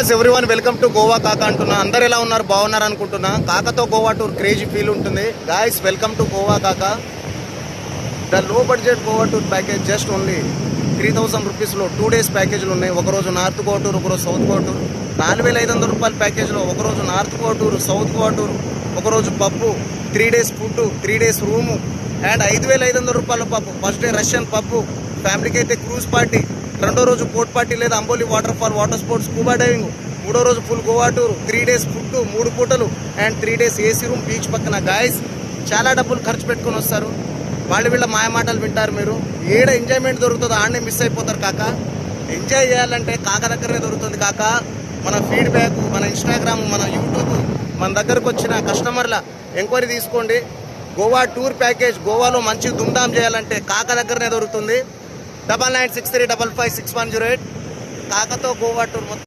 Everyone welcome to Goa కాకా అంటున్నా. అందరు ఎలా ఉన్నారు, బాగున్నారు అనుకుంటున్నా. కాకతో గోవా టూర్ క్రేజీ ఫీల్ ఉంటుంది. గాయస్ వెల్కమ్ టు గోవా కాకా. The low budget Goa tour package just only 3000 రూపీస్లో 2 days ప్యాకేజ్లు ఉన్నాయి. ఒకరోజు నార్త్ గోవా టూర్, ఒకరోజు సౌత్ గోవా టూర్. 4500 రూపాయల ప్యాకేజ్లో ఒకరోజు north Goa tour, south Goa tour, ఒకరోజు pub, 3 days food, 3 days room and 5500 రూపాయల pub. First day Russian pub, ఫ్యామిలీకి అయితే క్రూజ్ పార్టీ, రెండో రోజు బోట్ పార్టీ లేదా Amboli water fall, water sports, scuba diving, మూడో రోజు full Goa tour, 3 days food, 3 పూటలు and 3 days AC room beach పక్కన. గాయస్ చాలా డబ్బులు ఖర్చు పెట్టుకుని వస్తారు. వీళ్ళ మాయమాటలు వింటారు. మీరు ఏడ ఎంజాయ్మెంట్ దొరుకుతుందో ఆడనే మిస్ అయిపోతారు కాక. ఎంజాయ్ చేయాలంటే కాక దగ్గరనే దొరుకుతుంది కాక. మన ఫీడ్బ్యాక్, మన ఇన్స్టాగ్రామ్, మన యూట్యూబ్, మన దగ్గరకు వచ్చిన కస్టమర్ల ఎంక్వైరీ తీసుకోండి. గోవా టూర్ ప్యాకేజ్ గోవాలో మంచి దుమ్దాం చేయాలంటే కాక దగ్గరనే దొరుకుతుంది. 9963556108 కాకతో గోవా టూర్ మొత్తం